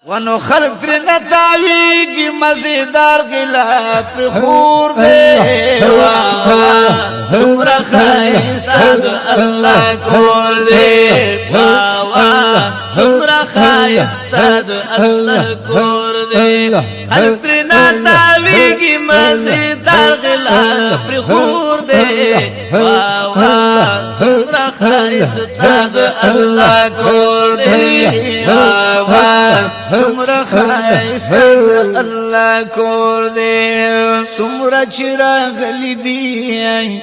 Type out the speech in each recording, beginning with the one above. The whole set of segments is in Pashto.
ونو خلق ترنا تاویگی مزیدار غلا پر خور دے سمرا خائستاد اللہ کور دے سمرا خائستاد اللہ کور دے خلق ترنا تاویگی مزیدار غلا پر خور دے سمرا خائستاد اللہ کور دے سمرا خائست اللہ کور دے سمرا چراغ لیدی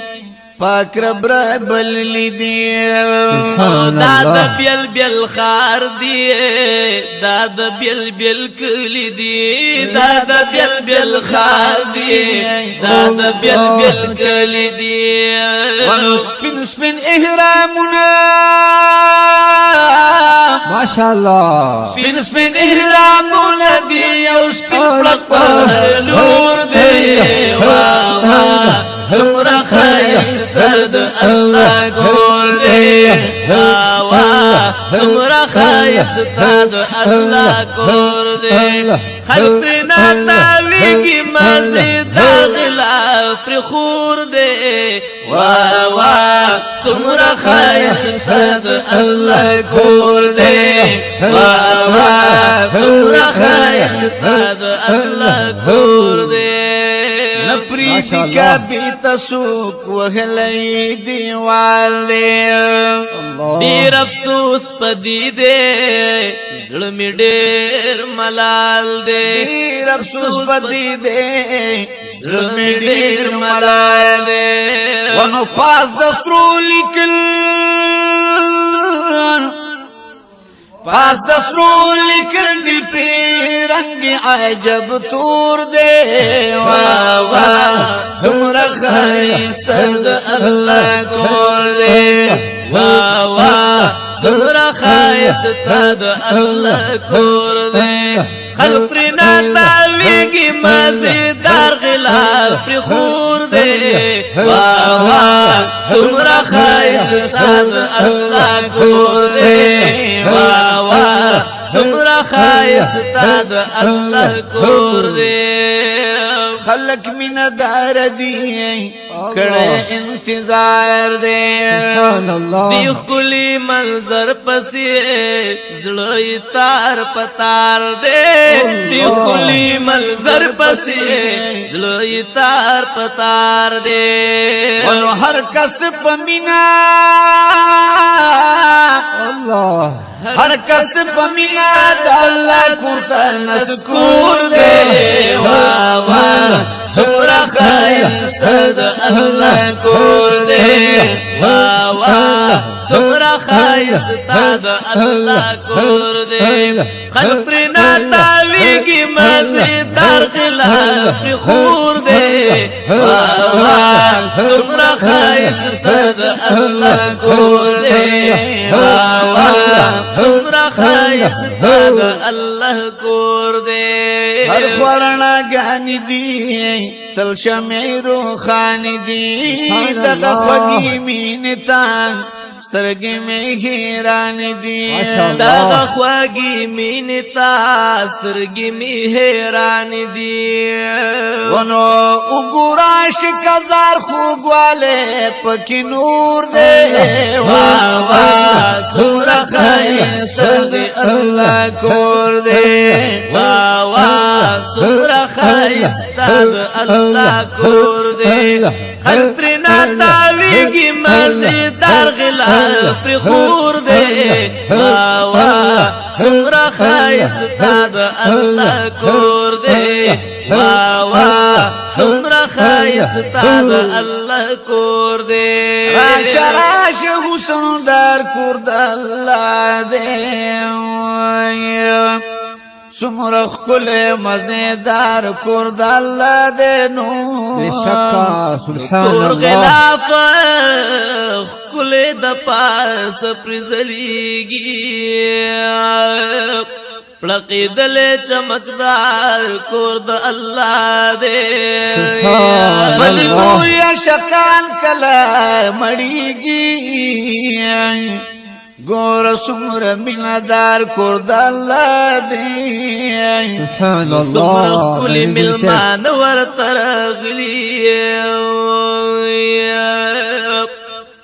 پاک رب را بللی دی دادا بیل بیل خار دی دادا بیل بیل کلی دی دادا بیل بیل خار دی دادا بیل بیل کلی دی ونو سپن سپن احرامنا ماشاءاللہ سپن سپن احرامنا دی او سپن فلک نور دی سمرا خائستاد اللہ کور دے سمرا خائستاد اللہ کور دے خلقنا تاویگی مزیدار غلا پر خور دے سمرا خائستاد اللہ کور دے سمرا خائستاد اللہ کور دے نپریدی کا بیتا سوک وحلی دیوال دے دیر افسوس پدی دے زڑمی دیر ملال دے دیر افسوس پدی دے زڑمی دیر ملال دے ونو پاس دسترو لکل پاس دسترو لکل دل پی رنگ عجب تور دے سمرا خائستاد اللہ کور دے سمرا خائستاد اللہ کور دے خلقنا تاویگی مزیدار غلا پر خور دے سمرا خائستاد اللہ کور دے سمرا خائستاد اللہ کور دے خلق من دار دی کڑے انتظار دے دیخ کلی منظر پسی زڑوی تار پتار دے دیخ کلی منظر پسی زڑوی تار پتار دے ونو ہر کس پمینا ہر کس پمینا دا اللہ کورتا نسکور دے سمرا خائستاد اللہ کور دے سمرا خائستاد اللہ کور دے خلقنا تاویگی مزیدار غلا پر خور دے سمرا خائستاد اللہ کور دے سمرا خائستاد اللہ کور دے ہر خورنا گانی دی تل شمیرو خانی دی دغا خوگی مینتان سترگی میں حیران دی دغا خوگی مینتا سترگی میں حیران دی ونو اگراش کزار خوگ والے پکی نور دے سمرا خائستاد اللہ کور دے سمرا خائستاد اللہ کور دے خلقنا تاویگی مزیدار غلا پر خور دے سمرا خائستاد اللہ کور دے سمرا خائستاد اللہ کور دے راش راش حسن دار کور دا اللہ دے سمرا خکل مزیدار کور دا اللہ دے نو بے شکا سبحان کور اللہ غلاف خکل دا پاس پرزلیگی پڑکی دلے چمکدار کور دا اللہ دے بلی مویا شکان کلا مڑی گی ګور سمر میندار کور د الله دی سبحان سمر الله خپل ملمان ورته راغلي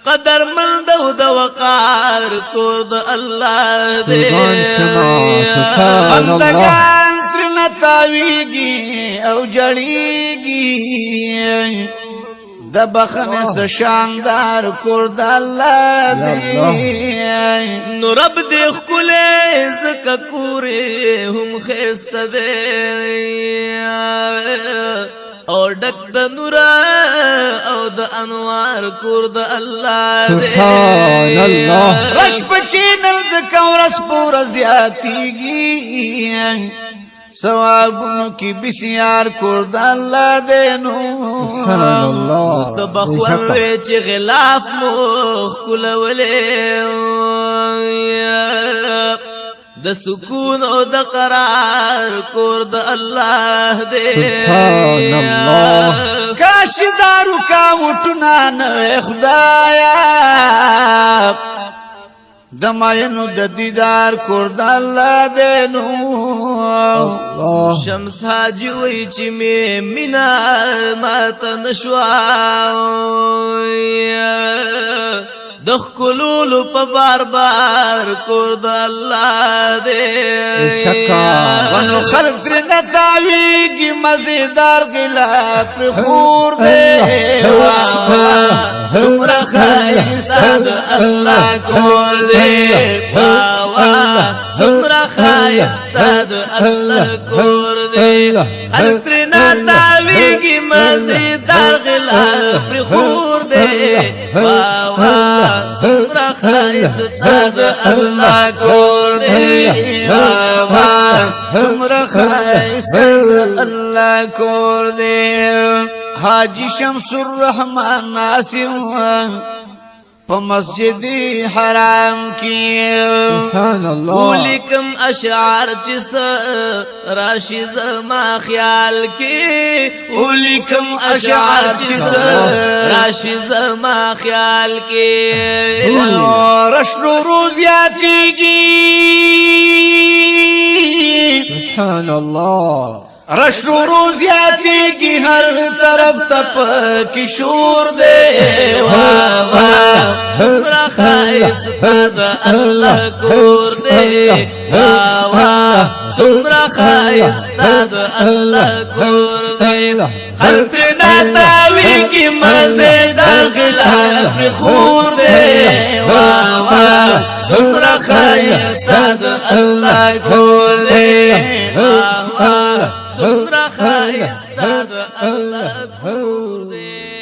قدر مند او د وقار کور د الله دی قربان شما سبحان الله بندگان ترنه تاویږي او جړیږي د بخنه شاندار کور د الله دی نو رب دې خلې زکه کورې هم خسته دی او ډک د نور او د انوار کور د الله دی سبحان الله رش پکې نل د کورس پور زیاتیږي ثوابونو کی بسیار کور د الله دی نو سبحان الله سبخ ورې چې غلاف مخ کولولې د سکون او د قرار کور د الله دی سبحان الله کاش دارو کا وټنا نه خدایا د ماینو د دیدار کور د الله دی نو الله شمس حاجی وی چې می مینا ماته نشوا د خلولو په بار بار کور د الله دی شکا ونو خلق تر نتاویږي مزیدار غلا پر خور دی سمرا خایستا د الله کور دی سمرا خایستا د الله کور دی خلق تر نتاویږي مزیدار غلا پر خور دی سمرا خایستا د الله کور دی سمرا خایستا د الله کور دی حاجی شمس الرحمن ناصر په مسجد حرام کې سبحان الله ولیکم اشعار چې راشي زما خیال کې ولیکم اشعار چې راشي زما خیال کې رشلو روزیاتیږي سبحان الله رشلو روزیاتیږي هر طرف تپ کی شور دی سمرا خایستا د الله کور دی سمرا خایستا د الله کور دی خلق ناتاویږي مزیدار غلا پر خور دی سمرا خایستا د الله کور دی سمرا خایستا د الله کور دی